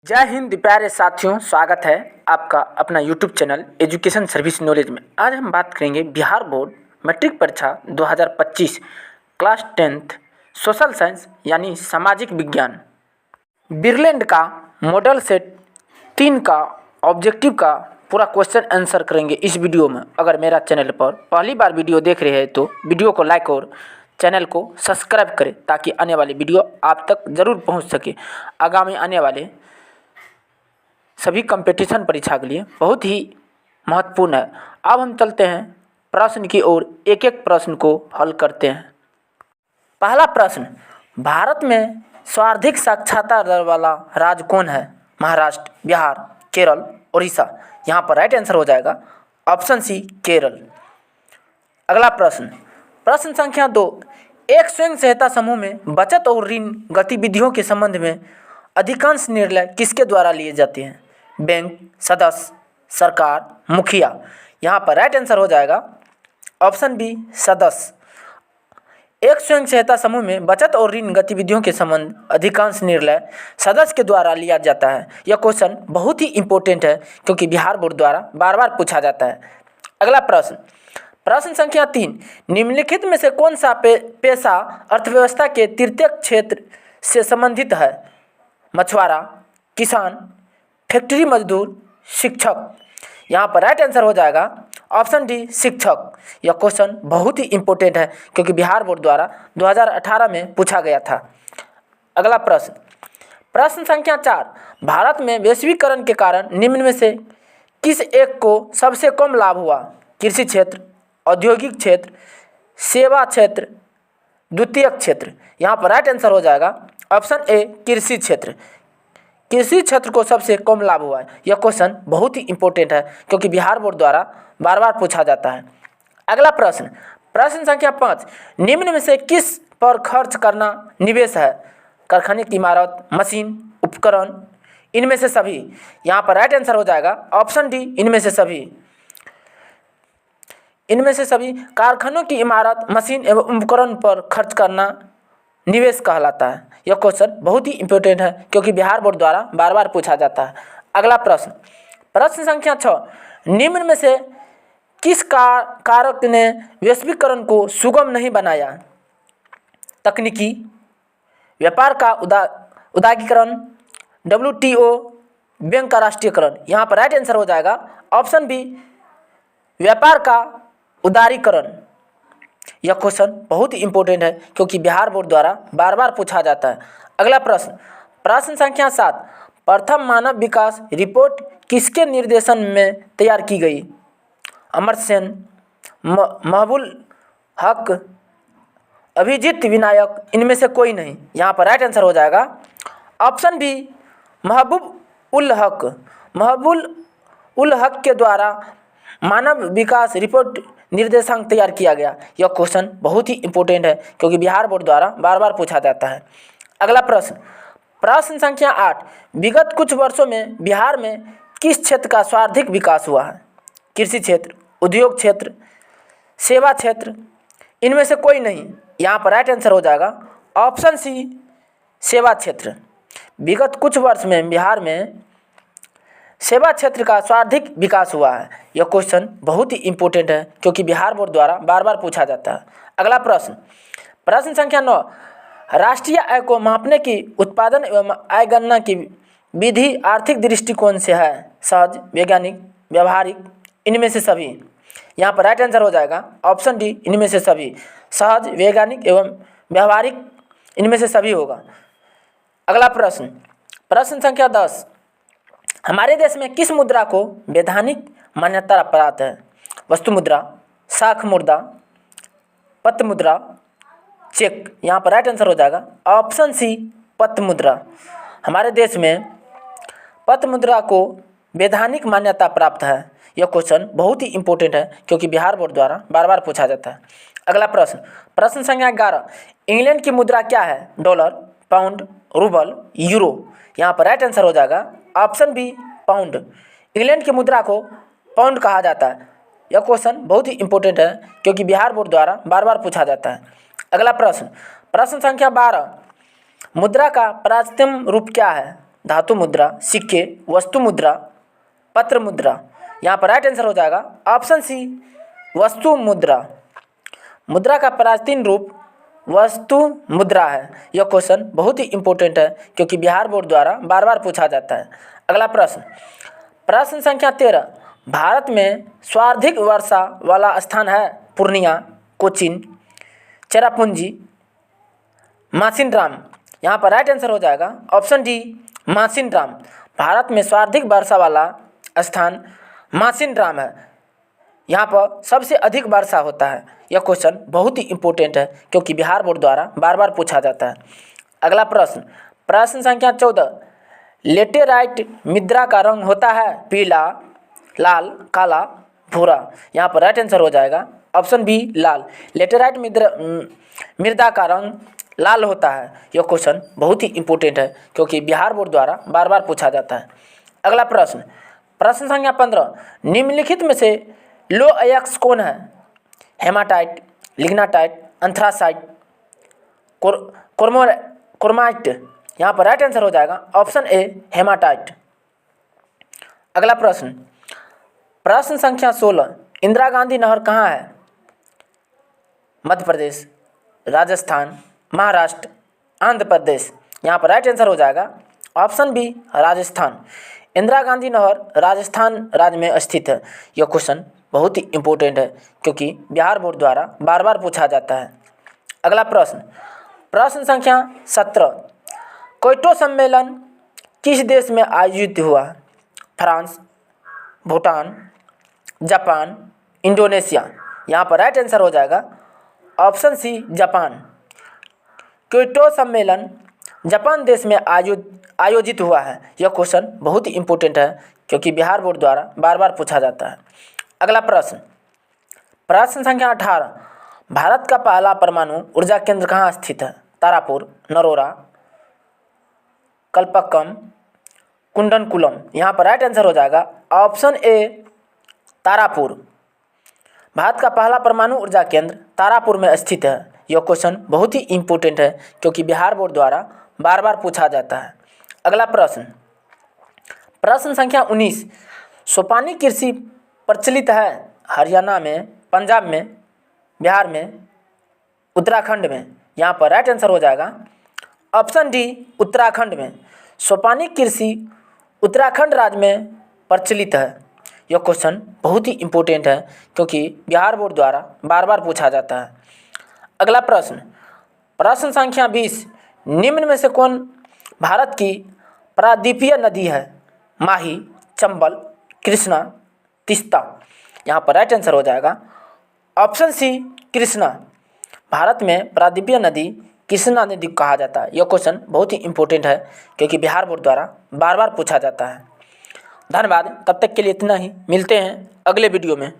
जय हिंद प्यारे साथियों, स्वागत है आपका अपना YouTube channel education service knowledge में। आज हम बात करेंगे बिहार बोर्ड मैट्रिक परीक्षा 2025 क्लास 10th सोशल साइंस यानी सामाजिक विज्ञान बिरलैंड का मॉडल सेट 3 का ऑब्जेक्टिव का पूरा क्वेश्चन आंसर करेंगे इस वीडियो में। अगर मेरा चैनल पर पहली बार वीडियो देख रहे हैं तो वीडियो को लाइक और चैनल को सब्सक्राइब करें ताकि आने वाली वीडियो आप तक ज़रूर पहुंच सके। आगामी आने वाले सभी कंपटीशन परीक्षा के लिए बहुत ही महत्वपूर्ण है। अब हम चलते हैं प्रश्न की ओर, एक एक प्रश्न को हल करते हैं। पहला प्रश्न, भारत में सर्वाधिक साक्षरता दर वाला राज्य कौन है? महाराष्ट्र, बिहार, केरल, उड़ीसा। यहाँ पर राइट आंसर हो जाएगा ऑप्शन सी, केरल। अगला प्रश्न, प्रश्न संख्या 2, एक स्वयं सहायता समूह में बचत और ऋण गतिविधियों के संबंध में अधिकांश निर्णय किसके द्वारा लिए जाते हैं? बैंक, सदस्य, सरकार, मुखिया। यहाँ पर राइट आंसर हो जाएगा ऑप्शन बी, सदस्य। एक स्वयं सहायता समूह में बचत और ऋण गतिविधियों के संबंध अधिकांश निर्णय सदस्य के द्वारा लिया जाता है। यह क्वेश्चन बहुत ही इंपॉर्टेंट है क्योंकि बिहार बोर्ड द्वारा बार बार पूछा जाता है। अगला प्रश्न, प्रश्न संख्या 3, निम्नलिखित में से कौन सा पेशा अर्थव्यवस्था के तृतीय क्षेत्र से संबंधित है? मछुआरा, किसान, फैक्ट्री मजदूर, शिक्षक। यहाँ पर राइट आंसर हो जाएगा ऑप्शन डी, शिक्षक। यह क्वेश्चन बहुत ही इंपॉर्टेंट है क्योंकि बिहार बोर्ड द्वारा 2018 में पूछा गया था। अगला प्रश्न, प्रश्न संख्या 4, भारत में वैश्वीकरण के कारण निम्न में से किस एक को सबसे कम लाभ हुआ? कृषि क्षेत्र, औद्योगिक क्षेत्र, सेवा क्षेत्र, द्वितीयक क्षेत्र। यहाँ पर राइट आंसर हो जाएगा ऑप्शन ए, कृषि क्षेत्र। कृषि क्षेत्र को सबसे कम लाभ हुआ है। यह क्वेश्चन बहुत ही इंपॉर्टेंट है क्योंकि बिहार बोर्ड द्वारा बार बार पूछा जाता है। अगला प्रश्न, प्रश्न संख्या 5, निम्न में से किस पर खर्च करना निवेश है? कारखाने की इमारत, मशीन, उपकरण, इनमें से सभी। यहाँ पर राइट आंसर हो जाएगा ऑप्शन डी, इनमें से सभी। इनमें से सभी कारखानों की इमारत, मशीन एवं उपकरण पर खर्च करना निवेश कहलाता है। यह क्वेश्चन बहुत ही इंपॉर्टेंट है क्योंकि बिहार बोर्ड द्वारा बार बार पूछा जाता है। अगला प्रश्न, प्रश्न संख्या 6, निम्न में से किस कारक ने वैश्वीकरण को सुगम नहीं बनाया? तकनीकी, व्यापार का उदारीकरण, WTO, बैंक का राष्ट्रीयकरण। यहाँ पर राइट आंसर हो जाएगा ऑप्शन बी, व्यापार का उदारीकरण। यह क्वेश्चन बहुत ही इंपॉर्टेंट है क्योंकि बिहार बोर्ड द्वारा बार बार पूछा जाता है। अगला प्रश्न, प्रश्न संख्या 7, प्रथम मानव विकास रिपोर्ट किसके निर्देशन में तैयार की गई? अमर्त्य सेन, महबूल हक, अभिजीत विनायक, इनमें से कोई नहीं। यहाँ पर राइट आंसर हो जाएगा ऑप्शन बी, महबूब उल हक। महबूब उल हक के द्वारा मानव विकास रिपोर्ट निर्देशांक तैयार किया गया। यह क्वेश्चन बहुत ही इंपॉर्टेंट है क्योंकि बिहार बोर्ड द्वारा बार बार पूछा जाता है। अगला प्रश्न, प्रश्न संख्या 8, विगत कुछ वर्षों में बिहार में किस क्षेत्र का सर्वाधिक विकास हुआ है? कृषि क्षेत्र, उद्योग क्षेत्र, सेवा क्षेत्र, इनमें से कोई नहीं। यहाँ पर राइट आंसर हो जाएगा ऑप्शन सी, सेवा क्षेत्र। विगत कुछ वर्ष में बिहार में सेवा क्षेत्र का सर्वाधिक विकास हुआ है। यह क्वेश्चन बहुत ही इंपॉर्टेंट है क्योंकि बिहार बोर्ड द्वारा बार बार पूछा जाता है। अगला प्रश्न, प्रश्न संख्या 9, राष्ट्रीय आय को मापने की उत्पादन एवं आय गणना की विधि आर्थिक दृष्टिकोण से है? सहज, वैज्ञानिक, व्यवहारिक, इनमें से सभी। यहाँ पर राइट आंसर हो जाएगा ऑप्शन डी, इनमें से सभी। सहज, वैज्ञानिक एवं व्यवहारिक, इनमें से सभी होगा। अगला प्रश्न, प्रश्न संख्या 10, हमारे देश में किस मुद्रा को वैधानिक मान्यता प्राप्त है? वस्तु मुद्रा, शाख मुद्रा, पत्र मुद्रा, चेक। यहाँ पर राइट आंसर हो जाएगा ऑप्शन सी, पत्र मुद्रा। हमारे देश में पत्र मुद्रा को वैधानिक मान्यता प्राप्त है। यह क्वेश्चन बहुत ही इंपॉर्टेंट है क्योंकि बिहार बोर्ड द्वारा बार बार पूछा जाता है। अगला प्रश्न, प्रश्न संख्या 11, इंग्लैंड की मुद्रा क्या है? Dollar, pound, rouble, euro. यहाँ पर राइट आंसर हो जाएगा ऑप्शन बी, पाउंड। इंग्लैंड की मुद्रा को पाउंड कहा जाता है। यह क्वेश्चन बहुत ही इंपॉर्टेंट है क्योंकि बिहार बोर्ड द्वारा बार बार पूछा जाता है। अगला प्रश्न, प्रश्न संख्या 12, मुद्रा का प्राचीनतम रूप क्या है? धातु मुद्रा, सिक्के, वस्तु मुद्रा, पत्र मुद्रा। यहाँ पर राइट आंसर हो जाएगा ऑप्शन सी वस्तु मुद्रा। मुद्रा का प्राचीन रूप वस्तु मुद्रा है। यह क्वेश्चन बहुत ही इंपॉर्टेंट है क्योंकि बिहार बोर्ड द्वारा बार बार पूछा जाता है। अगला प्रश्न, प्रश्न संख्या 13, भारत में सर्वाधिक वर्षा वाला स्थान है पूर्णिया, कोचीन, चेरापूंजी, मासिनराम। यहाँ पर राइट आंसर हो जाएगा ऑप्शन डी मासिनराम। भारत में सर्वाधिक वर्षा वाला स्थान मासिनराम है। यहाँ पर सबसे अधिक वर्षा होता है। यह क्वेश्चन बहुत ही इंपॉर्टेंट है क्योंकि बिहार बोर्ड द्वारा बार बार पूछा जाता है। अगला प्रश्न, प्रश्न संख्या 14, लेटेराइट मुद्रा का रंग होता है पीला, लाल, काला, भूरा। यहाँ पर राइट आंसर हो जाएगा ऑप्शन बी लाल। लेटेराइट मृदा का रंग लाल होता है। यह क्वेश्चन बहुत ही इंपॉर्टेंट है क्योंकि बिहार बोर्ड द्वारा बार बार पूछा जाता है। अगला प्रश्न, प्रश्न संख्या 15, निम्नलिखित में से लो अयस्क कौन है? Hematite, lignite, anthracite, chromite. यहाँ पर राइट आंसर हो जाएगा ऑप्शन ए हेमाटाइट। अगला प्रश्न, प्रश्न संख्या 16, इंदिरा गांधी नहर कहाँ है? मध्य प्रदेश, राजस्थान, महाराष्ट्र, आंध्र प्रदेश। यहाँ पर राइट आंसर हो जाएगा ऑप्शन बी राजस्थान। इंदिरा गांधी नहर राजस्थान राज्य में स्थित है। यह क्वेश्चन बहुत ही इंपॉर्टेंट है क्योंकि बिहार बोर्ड द्वारा बार बार पूछा जाता है। अगला प्रश्न, प्रश्न संख्या 17, क्योटो सम्मेलन किस देश में आयोजित हुआ? France, Bhutan, Japan, Indonesia. यहाँ पर राइट आंसर हो जाएगा ऑप्शन सी जापान। क्योटो सम्मेलन जापान देश में आयोजित हुआ है। यह क्वेश्चन बहुत ही इंपॉर्टेंट है क्योंकि बिहार बोर्ड द्वारा बार बार पूछा जाता है। अगला प्रश्न, प्रश्न संख्या 18, भारत का पहला परमाणु ऊर्जा केंद्र कहाँ स्थित है? तारापुर, नरोरा, कल्पक्कम, कुंडनकुलम। यहाँ पर राइट आंसर हो जाएगा ऑप्शन ए तारापुर। भारत का पहला परमाणु ऊर्जा केंद्र तारापुर में स्थित है। यह क्वेश्चन बहुत ही इंपॉर्टेंट है क्योंकि बिहार बोर्ड द्वारा बार बार पूछा जाता है। अगला प्रश्न, प्रश्न संख्या 19, सोपानी कृषि प्रचलित है हरियाणा में, पंजाब में, बिहार में, उत्तराखंड में। यहाँ पर राइट आंसर हो जाएगा ऑप्शन डी उत्तराखंड में। सोपानी कृषि उत्तराखंड राज्य में प्रचलित है। यह क्वेश्चन बहुत ही इंपॉर्टेंट है क्योंकि बिहार बोर्ड द्वारा बार बार पूछा जाता है। अगला प्रश्न, प्रश्न संख्या 20, निम्न में से कौन भारत की प्रायद्वीपीय नदी है? माही, चंबल, कृष्णा, तीस्ता। यहाँ पर राइट आंसर हो जाएगा ऑप्शन सी कृष्णा। भारत में प्रायद्वीपीय नदी कृष्णा नदी को कहा जाता है। यह क्वेश्चन बहुत ही इंपॉर्टेंट है क्योंकि बिहार बोर्ड द्वारा बार बार पूछा जाता है। धन्यवाद। तब तक के लिए इतना ही, मिलते हैं अगले वीडियो में।